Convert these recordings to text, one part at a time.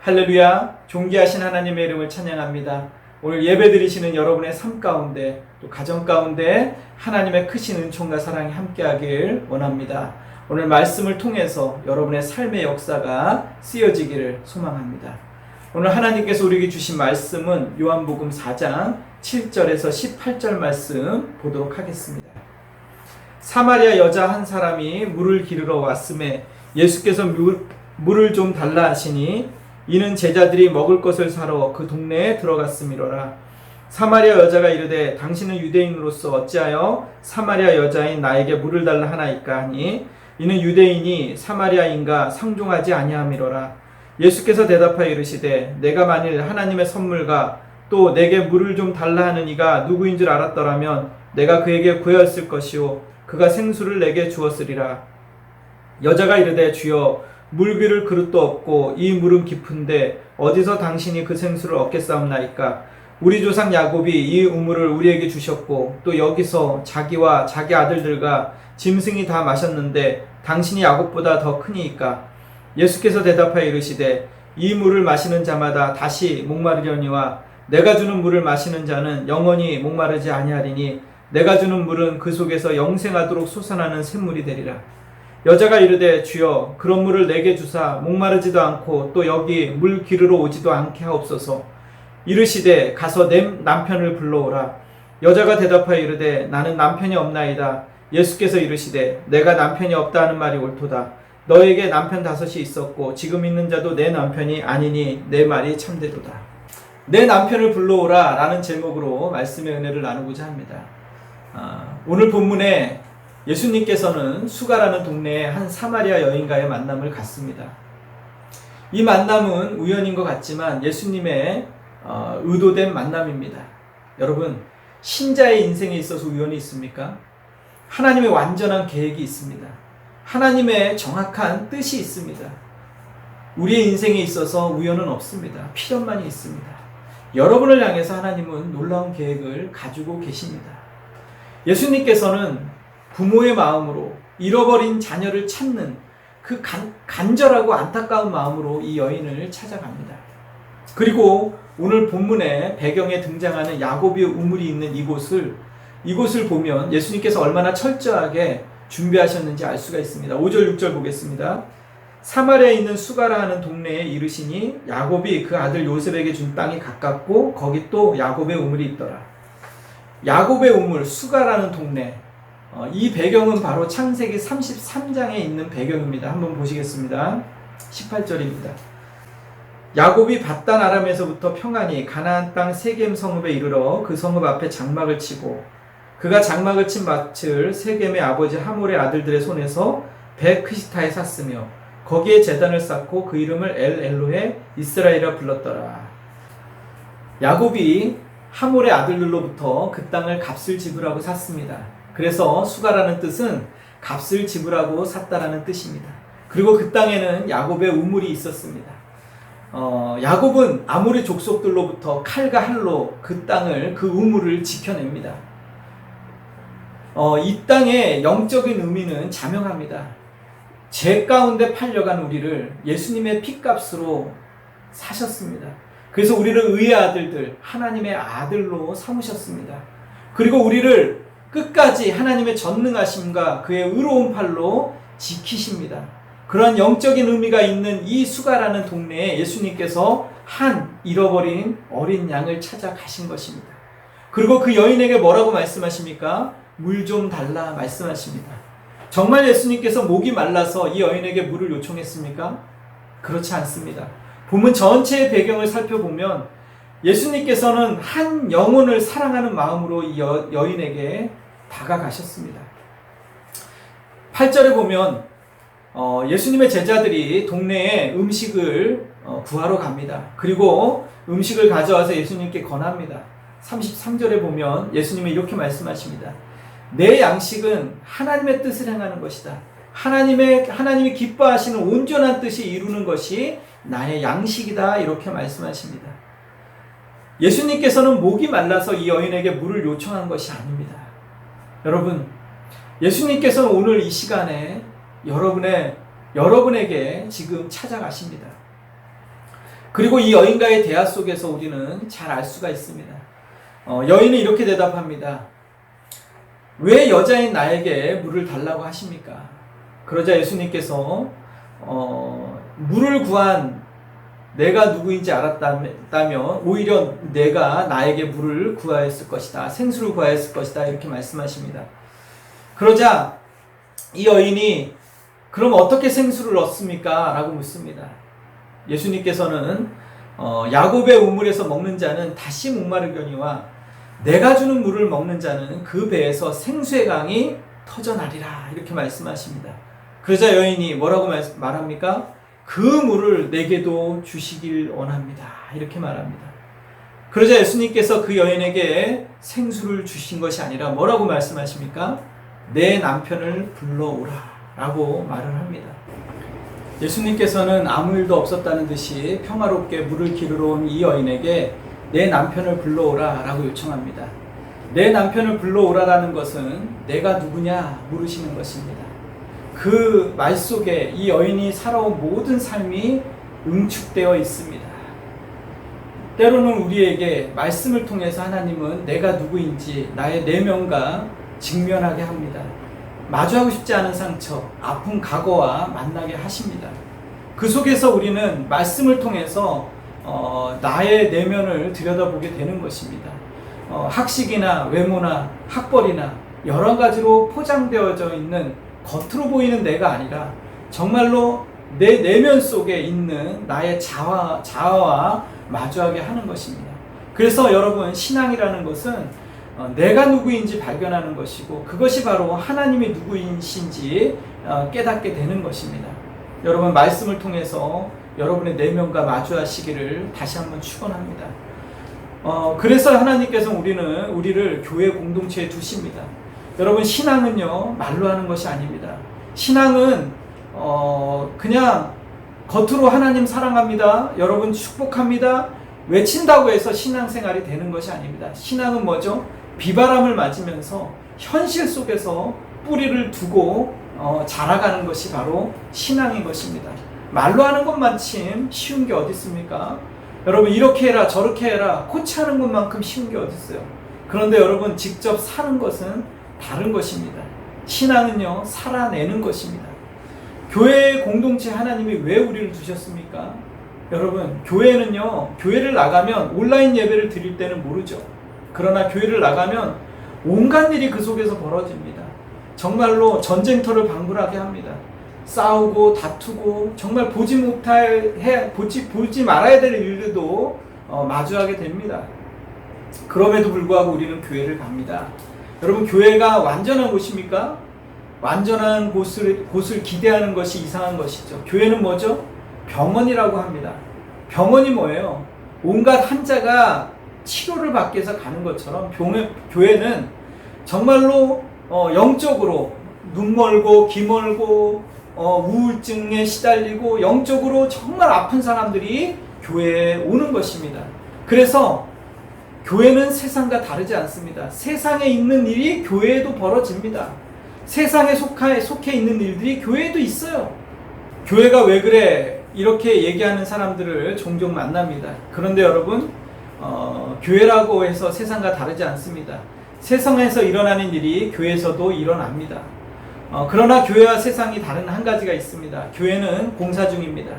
할렐루야, 존귀하신 하나님의 이름을 찬양합니다. 오늘 예배드리시는 여러분의 삶 가운데 또 가정 가운데 하나님의 크신 은총과 사랑이 함께하길 원합니다. 오늘 말씀을 통해서 여러분의 삶의 역사가 쓰여지기를 소망합니다. 오늘 하나님께서 우리에게 주신 말씀은 요한복음 4장 7절에서 18절 말씀 보도록 하겠습니다. 사마리아 여자 한 사람이 물을 기르러 왔음에 예수께서 물을 좀 달라 하시니 이는 제자들이 먹을 것을 사러 그 동네에 들어갔음이로라. 사마리아 여자가 이르되 당신은 유대인으로서 어찌하여 사마리아 여자인 나에게 물을 달라 하나이까 하니 이는 유대인이 사마리아인과 상종하지 아니함이로라. 예수께서 대답하여 이르시되 내가 만일 하나님의 선물과 또 내게 물을 좀 달라 하는 이가 누구인 줄 알았더라면 내가 그에게 구하였을 것이요 그가 생수를 내게 주었으리라. 여자가 이르되 주여 물 기를 그릇도 없고 이 물은 깊은데 어디서 당신이 그 생수를 얻겠사옵나이까. 우리 조상 야곱이 이 우물을 우리에게 주셨고 또 여기서 자기와 자기 아들들과 짐승이 다 마셨는데 당신이 야곱보다 더 크니이까. 예수께서 대답하여 이르시되 이 물을 마시는 자마다 다시 목마르려니와 내가 주는 물을 마시는 자는 영원히 목마르지 아니하리니 내가 주는 물은 그 속에서 영생하도록 솟아나는 샘물이 되리라. 여자가 이르되 주여 그런 물을 내게 주사 목마르지도 않고 또 여기 물 기르러 오지도 않게 하옵소서. 이르시되 가서 내 남편을 불러오라. 여자가 대답하여 이르되 나는 남편이 없나이다. 예수께서 이르시되 내가 남편이 없다 하는 말이 옳도다. 너에게 남편 5이 있었고 지금 있는 자도 내 남편이 아니니 내 말이 참되도다. 내 남편을 불러오라 라는 제목으로 말씀의 은혜를 나누고자 합니다. 오늘 본문에 예수님께서는 수가라는 동네에 한 사마리아 여인과의 만남을 갖습니다. 이 만남은 우연인 것 같지만 예수님의 의도된 만남입니다. 여러분, 신자의 인생에 있어서 우연이 있습니까? 하나님의 완전한 계획이 있습니다. 하나님의 정확한 뜻이 있습니다. 우리의 인생에 있어서 우연은 없습니다. 필연만이 있습니다. 여러분을 향해서 하나님은 놀라운 계획을 가지고 계십니다. 예수님께서는 부모의 마음으로 잃어버린 자녀를 찾는 그 간절하고 안타까운 마음으로 이 여인을 찾아갑니다. 그리고 오늘 본문의 배경에 등장하는 야곱의 우물이 있는 이곳을 보면 예수님께서 얼마나 철저하게 준비하셨는지 알 수가 있습니다. 5절 6절 보겠습니다. 사마리아에 있는 수가라 하는 동네에 이르시니 야곱이 그 아들 요셉에게 준 땅이 가깝고 거기 또 야곱의 우물이 있더라. 야곱의 우물, 수가라는 동네, 이 배경은 바로 창세기 33장에 있는 배경입니다. 한번 보시겠습니다. 18절입니다. 야곱이 밧단 아람에서부터 평안히 가나안 땅 세겜 성읍에 이르러 그 성읍 앞에 장막을 치고 그가 장막을 친 밭을 세겜의 아버지 하몰의 아들들의 손에서 베크시타에 샀으며 거기에 제단을 쌓고 그 이름을 엘로헤 이스라엘이라 불렀더라. 야곱이 하몰의 아들들로부터 그 땅을 값을 지불하고 샀습니다. 그래서 수가라는 뜻은 값을 지불하고 샀다라는 뜻입니다. 그리고 그 땅에는 야곱의 우물이 있었습니다. 야곱은 아모리 족속들로부터 칼과 할로 그 땅을, 그 우물을 지켜냅니다. 이 땅의 영적인 의미는 자명합니다. 죄 가운데 팔려간 우리를 예수님의 핏값으로 사셨습니다. 그래서 우리를 의의 아들들, 하나님의 아들로 삼으셨습니다. 그리고 우리를 끝까지 하나님의 전능하심과 그의 의로운 팔로 지키십니다. 그런 영적인 의미가 있는 이 수가라는 동네에 예수님께서 한 잃어버린 어린 양을 찾아가신 것입니다. 그리고 그 여인에게 뭐라고 말씀하십니까? 물 좀 달라 말씀하십니다. 정말 예수님께서 목이 말라서 이 여인에게 물을 요청했습니까? 그렇지 않습니다. 본문 전체의 배경을 살펴보면 예수님께서는 한 영혼을 사랑하는 마음으로 이 여인에게 다가가셨습니다. 8절에 보면 예수님의 제자들이 동네에 음식을 구하러 갑니다. 그리고 음식을 가져와서 예수님께 권합니다. 33절에 보면 예수님이 이렇게 말씀하십니다. 내 양식은 하나님의 뜻을 행하는 것이다. 하나님이 기뻐하시는 온전한 뜻이 이루는 것이 나의 양식이다. 이렇게 말씀하십니다. 예수님께서는 목이 말라서 이 여인에게 물을 요청한 것이 아닙니다. 여러분, 예수님께서는 오늘 이 시간에 여러분에게 지금 찾아가십니다. 그리고 이 여인과의 대화 속에서 우리는 잘 알 수가 있습니다. 여인은 이렇게 대답합니다. 왜 여자인 나에게 물을 달라고 하십니까? 그러자 예수님께서 물을 구한 내가 누구인지 알았다면 오히려 내가 나에게 물을 구하였을 것이다. 생수를 구하였을 것이다. 이렇게 말씀하십니다. 그러자 이 여인이 그럼 어떻게 생수를 얻습니까? 라고 묻습니다. 예수님께서는 야곱의 우물에서 먹는 자는 다시 목마르거니와 내가 주는 물을 먹는 자는 그 배에서 생수의 강이 터져나리라. 이렇게 말씀하십니다. 그러자 여인이 뭐라고 말합니까? 그 물을 내게도 주시길 원합니다. 이렇게 말합니다. 그러자 예수님께서 그 여인에게 생수를 주신 것이 아니라 뭐라고 말씀하십니까? 내 남편을 불러오라 라고 말을 합니다. 예수님께서는 아무 일도 없었다는 듯이 평화롭게 물을 기르러 온 이 여인에게 내 남편을 불러오라 라고 요청합니다. 내 남편을 불러오라라는 것은 내가 누구냐 물으시는 것입니다. 그 말 속에 이 여인이 살아온 모든 삶이 응축되어 있습니다. 때로는 우리에게 말씀을 통해서 하나님은 내가 누구인지 나의 내면과 직면하게 합니다. 마주하고 싶지 않은 상처, 아픈 과거와 만나게 하십니다. 그 속에서 우리는 말씀을 통해서 나의 내면을 들여다보게 되는 것입니다. 학식이나 외모나 학벌이나 여러 가지로 포장되어져 있는 겉으로 보이는 내가 아니라 정말로 내 내면 속에 있는 나의 자아와 마주하게 하는 것입니다. 그래서 여러분, 신앙이라는 것은 내가 누구인지 발견하는 것이고 그것이 바로 하나님이 누구이신지 깨닫게 되는 것입니다. 여러분, 말씀을 통해서 여러분의 내면과 마주하시기를 다시 한번 축원합니다. 그래서 하나님께서 우리를 교회 공동체에 두십니다. 여러분, 신앙은요 말로 하는 것이 아닙니다. 신앙은 그냥 겉으로 하나님 사랑합니다, 여러분 축복합니다 외친다고 해서 신앙생활이 되는 것이 아닙니다. 신앙은 뭐죠? 비바람을 맞으면서 현실 속에서 뿌리를 두고 자라가는 것이 바로 신앙인 것입니다. 말로 하는 것만큼 쉬운 게 어디 있습니까? 여러분, 이렇게 해라 저렇게 해라 코치하는 것만큼 쉬운 게 어디 있어요? 그런데 여러분, 직접 사는 것은 다른 것입니다. 신앙은요 살아내는 것입니다. 교회 공동체 하나님이 왜 우리를 두셨습니까? 여러분, 교회를 나가면 온라인 예배를 드릴 때는 모르죠. 그러나 교회를 나가면 온갖 일이 그 속에서 벌어집니다. 정말로 전쟁터를 방불하게 합니다. 싸우고 다투고 정말 보지 말아야 될 일들도 마주하게 됩니다. 그럼에도 불구하고 우리는 교회를 갑니다. 여러분, 교회가 완전한 곳입니까? 완전한 곳을 기대하는 것이 이상한 것이죠. 교회는 뭐죠? 병원이라고 합니다. 병원이 뭐예요? 온갖 환자가 치료를 받기 위해서 가는 것처럼 교회는 정말로 영적으로 눈 멀고 귀 멀고 우울증에 시달리고 영적으로 정말 아픈 사람들이 교회에 오는 것입니다. 그래서 교회는 세상과 다르지 않습니다. 세상에 있는 일이 교회에도 벌어집니다. 세상에 속해 있는 일들이 교회에도 있어요. 교회가 왜 그래? 이렇게 얘기하는 사람들을 종종 만납니다. 그런데 여러분, 교회라고 해서 세상과 다르지 않습니다. 세상에서 일어나는 일이 교회에서도 일어납니다. 그러나 교회와 세상이 다른 한 가지가 있습니다. 교회는 공사 중입니다.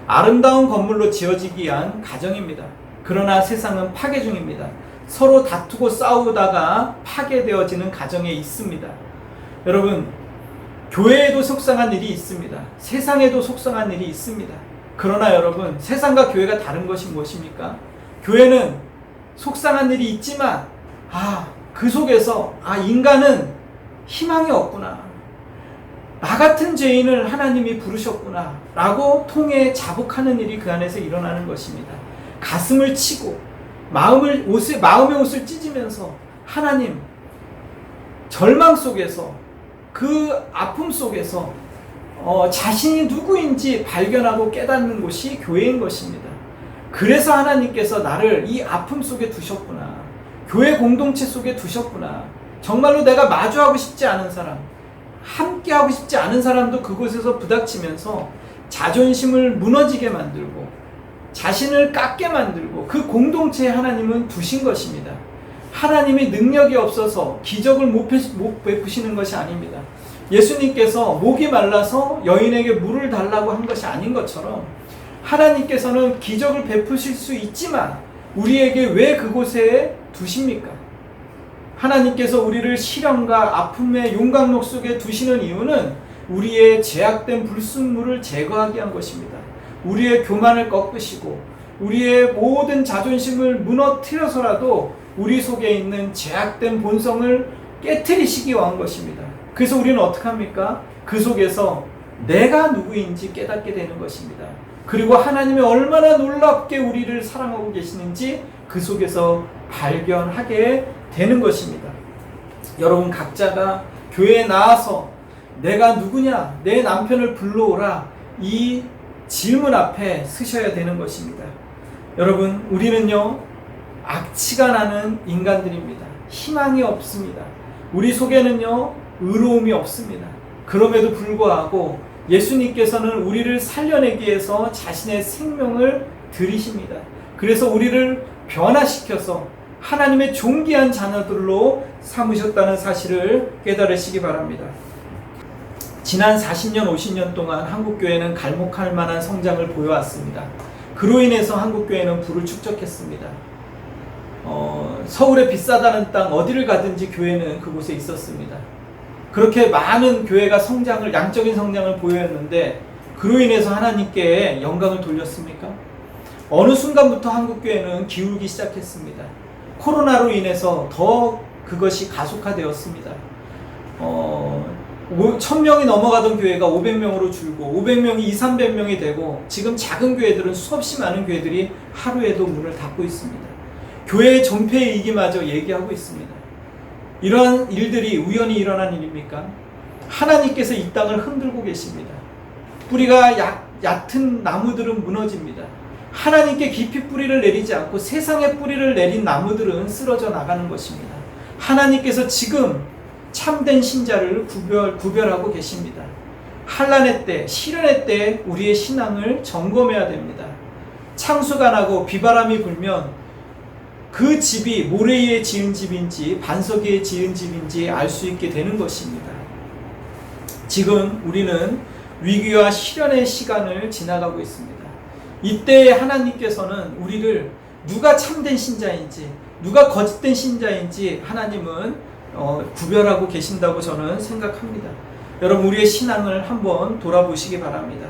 아름다운 건물로 지어지기 위한 가정입니다. 그러나 세상은 파괴 중입니다. 서로 다투고 싸우다가 파괴되어지는 가정에 있습니다. 여러분, 교회에도 속상한 일이 있습니다. 세상에도 속상한 일이 있습니다. 그러나 여러분, 세상과 교회가 다른 것이 무엇입니까? 교회는 속상한 일이 있지만 그 속에서 인간은 희망이 없구나, 나 같은 죄인을 하나님이 부르셨구나 라고 통해 자복하는 일이 그 안에서 일어나는 것입니다. 가슴을 치고 마음의 옷을 찢으면서 하나님, 절망 속에서 그 아픔 속에서 자신이 누구인지 발견하고 깨닫는 곳이 교회인 것입니다. 그래서 하나님께서 나를 이 아픔 속에 두셨구나, 교회 공동체 속에 두셨구나. 정말로 내가 마주하고 싶지 않은 사람, 함께하고 싶지 않은 사람도 그곳에서 부닥치면서 자존심을 무너지게 만들고 자신을 깎게 만들고 그 공동체에 하나님은 두신 것입니다. 하나님이 능력이 없어서 기적을 못 베푸시는 것이 아닙니다. 예수님께서 목이 말라서 여인에게 물을 달라고 한 것이 아닌 것처럼 하나님께서는 기적을 베푸실 수 있지만 우리에게 왜 그곳에 두십니까? 하나님께서 우리를 시련과 아픔의 용광로 속에 두시는 이유는 우리의 제약된 불순물을 제거하기 위한 것입니다. 우리의 교만을 꺾으시고 우리의 모든 자존심을 무너뜨려서라도 우리 속에 있는 제약된 본성을 깨트리시기 위한 것입니다. 그래서 우리는 어떻게 합니까? 그 속에서 내가 누구인지 깨닫게 되는 것입니다. 그리고 하나님이 얼마나 놀랍게 우리를 사랑하고 계시는지 그 속에서 발견하게 되는 것입니다. 여러분 각자가 교회에 나와서 내가 누구냐? 내 남편을 불러오라. 이 질문 앞에 서셔야 되는 것입니다. 여러분 우리는요 악취가 나는 인간들입니다. 희망이 없습니다. 우리 속에는요 의로움이 없습니다. 그럼에도 불구하고 예수님께서는 우리를 살려내기 위해서 자신의 생명을 들이십니다. 그래서 우리를 변화시켜서 하나님의 존귀한 자녀들로 삼으셨다는 사실을 깨달으시기 바랍니다. 지난 40년, 50년 동안 한국교회는 갈목할 만한 성장을 보여왔습니다. 그로 인해서 한국교회는 부를 축적했습니다. 서울에 비싸다는 땅 어디를 가든지 교회는 그곳에 있었습니다. 그렇게 많은 교회가 성장을, 양적인 성장을 보였는데 그로 인해서 하나님께 영광을 돌렸습니까? 어느 순간부터 한국교회는 기울기 시작했습니다. 코로나로 인해서 더 그것이 가속화되었습니다. 1000명이 넘어가던 교회가 500명으로 줄고 500명이 200~300명이 되고 지금 작은 교회들은 수없이 많은 교회들이 하루에도 문을 닫고 있습니다. 교회의 존폐의 위기마저 얘기하고 있습니다. 이러한 일들이 우연히 일어난 일입니까? 하나님께서 이 땅을 흔들고 계십니다. 뿌리가 얕은 나무들은 무너집니다. 하나님께 깊이 뿌리를 내리지 않고 세상에 뿌리를 내린 나무들은 쓰러져 나가는 것입니다. 하나님께서 지금 참된 신자를 구별하고 계십니다. 환난의 때, 시련의 때 우리의 신앙을 점검해야 됩니다. 창수가 나고 비바람이 불면 그 집이 모래 위에 지은 집인지 반석 위에 지은 집인지 알 수 있게 되는 것입니다. 지금 우리는 위기와 시련의 시간을 지나가고 있습니다. 이때 하나님께서는 우리를 누가 참된 신자인지 누가 거짓된 신자인지 하나님은 구별하고 계신다고 저는 생각합니다. 여러분 우리의 신앙을 한번 돌아보시기 바랍니다.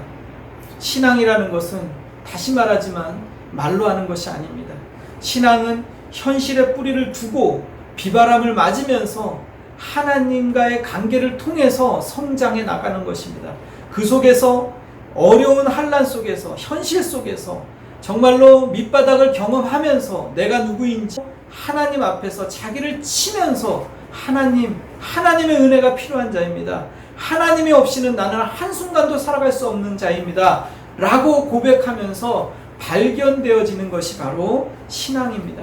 신앙이라는 것은 다시 말하지만 말로 하는 것이 아닙니다. 신앙은 현실에 뿌리를 두고 비바람을 맞으면서 하나님과의 관계를 통해서 성장해 나가는 것입니다. 그 속에서 어려운 환난 속에서 현실 속에서 정말로 밑바닥을 경험하면서 내가 누구인지 하나님 앞에서 자기를 치면서 하나님의 은혜가 필요한 자입니다. 하나님이 없이는 나는 한순간도 살아갈 수 없는 자입니다. 라고 고백하면서 발견되어지는 것이 바로 신앙입니다.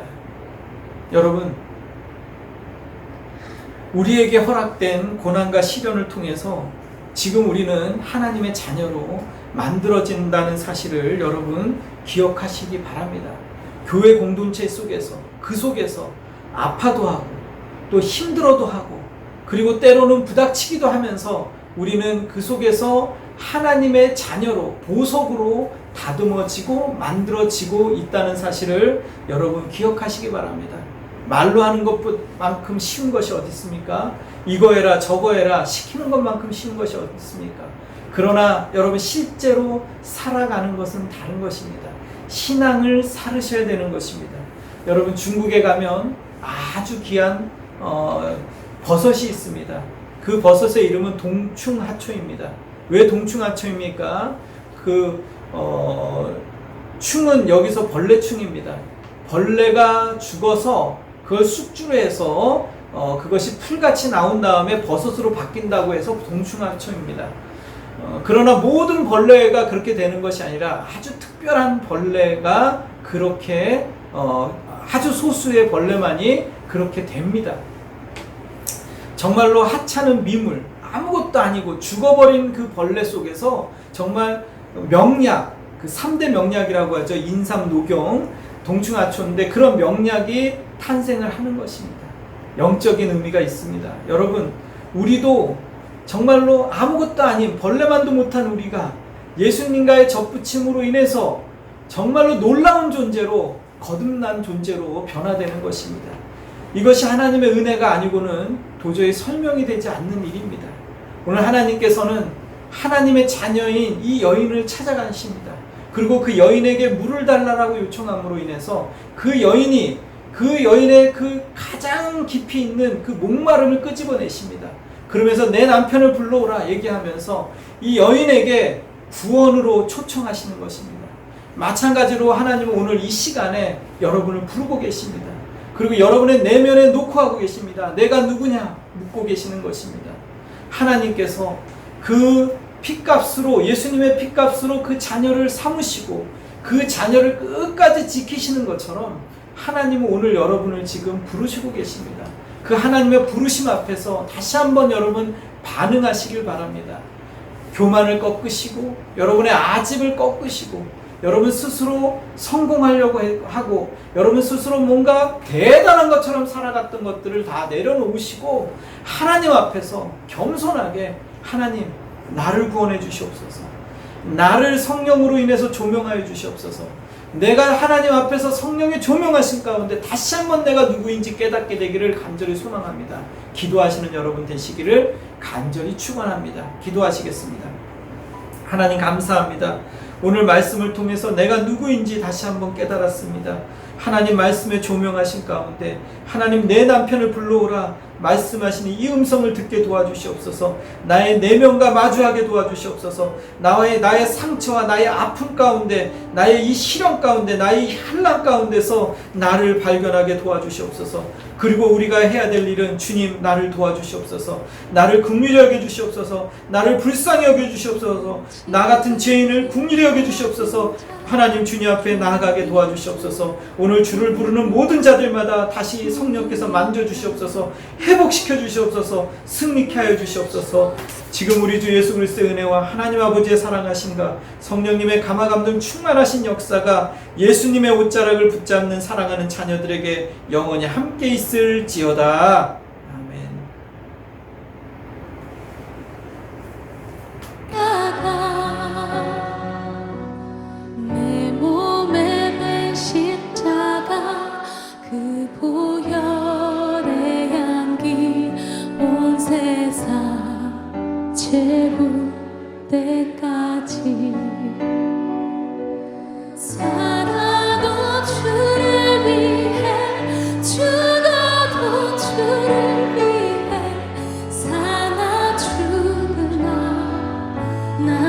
여러분, 우리에게 허락된 고난과 시련을 통해서 지금 우리는 하나님의 자녀로 만들어진다는 사실을 여러분 기억하시기 바랍니다. 교회 공동체 속에서 그 속에서 아파도 하고 또 힘들어도 하고 그리고 때로는 부닥치기도 하면서 우리는 그 속에서 하나님의 자녀로 보석으로 다듬어지고 만들어지고 있다는 사실을 여러분 기억하시기 바랍니다. 말로 하는 것만큼 쉬운 것이 어디 있습니까? 이거 해라 저거 해라 시키는 것만큼 쉬운 것이 어디 있습니까? 그러나 여러분 실제로 살아가는 것은 다른 것입니다. 신앙을 살으셔야 되는 것입니다. 여러분 중국에 가면 아주 귀한 버섯이 있습니다. 그 버섯의 이름은 동충하초입니다. 왜 동충하초입니까? 충은 여기서 벌레충입니다. 벌레가 죽어서 그걸 숙주로 해서 그것이 풀같이 나온 다음에 버섯으로 바뀐다고 해서 동충하초입니다. 그러나 모든 벌레가 그렇게 되는 것이 아니라 아주 특별한 벌레가 그렇게 아주 소수의 벌레만이 그렇게 됩니다. 정말로 하찮은 미물, 아무것도 아니고 죽어버린 그 벌레 속에서 정말 명약, 그 3대 명약이라고 하죠. 인삼, 녹용, 동충하초인데 그런 명약이 탄생을 하는 것입니다. 영적인 의미가 있습니다. 여러분, 우리도 정말로 아무것도 아닌 벌레만도 못한 우리가 예수님과의 접붙임으로 인해서 정말로 놀라운 존재로, 거듭난 존재로 변화되는 것입니다. 이것이 하나님의 은혜가 아니고는 도저히 설명이 되지 않는 일입니다. 오늘 하나님께서는 하나님의 자녀인 이 여인을 찾아가십니다. 그리고 그 여인에게 물을 달라고 요청함으로 인해서 그 여인의 그 가장 깊이 있는 그 목마름을 끄집어내십니다. 그러면서 내 남편을 불러오라 얘기하면서 이 여인에게 구원으로 초청하시는 것입니다. 마찬가지로 하나님은 오늘 이 시간에 여러분을 부르고 계십니다. 그리고 여러분의 내면에 놓고 하고 계십니다. 내가 누구냐 묻고 계시는 것입니다. 하나님께서 그 핏값으로, 예수님의 핏값으로 그 자녀를 삼으시고 그 자녀를 끝까지 지키시는 것처럼 하나님은 오늘 여러분을 지금 부르시고 계십니다. 그 하나님의 부르심 앞에서 다시 한번 여러분 반응하시길 바랍니다. 교만을 꺾으시고 여러분의 아집을 꺾으시고 여러분 스스로 성공하려고 하고 여러분 스스로 뭔가 대단한 것처럼 살아갔던 것들을 다 내려놓으시고 하나님 앞에서 겸손하게 하나님 나를 구원해 주시옵소서. 나를 성령으로 인해서 조명하여 주시옵소서. 내가 하나님 앞에서 성령의 조명하신 가운데 다시 한번 내가 누구인지 깨닫게 되기를 간절히 소망합니다. 기도하시는 여러분 되시기를 간절히 축원합니다. 기도하시겠습니다. 하나님 감사합니다. 오늘 말씀을 통해서 내가 누구인지 다시 한번 깨달았습니다. 하나님 말씀에 조명하신 가운데 하나님 내 남편을 불러오라 말씀하시니 이 음성을 듣게 도와주시옵소서. 나의 내면과 마주하게 도와주시옵소서. 나의 상처와 나의 아픔 가운데, 나의 이 시련 가운데, 나의 한란 가운데서 나를 발견하게 도와주시옵소서. 그리고 우리가 해야 될 일은 주님 나를 도와주시옵소서. 나를 긍휼히 여겨주시옵소서. 나를 불쌍히 여겨주시옵소서. 나 같은 죄인을 긍휼히 여겨주시옵소서. 하나님 주님 앞에 나아가게 도와주시옵소서. 오늘 주를 부르는 모든 자들마다 다시 성령께서 만져주시옵소서. 회복시켜 주시옵소서. 승리케 하여 주시옵소서. 지금 우리 주 예수 그리스도의 은혜와 하나님 아버지의 사랑하심과 성령님의 감화감동 충만하신 역사가 예수님의 옷자락을 붙잡는 사랑하는 자녀들에게 영원히 함께 있을지어다. 아멘. 내 몸에 맨 십자가 그 보혈의 향기 온 세상 채울 때까지 살아도 주를 위해 죽어도 주를 위해 사나 죽으나 나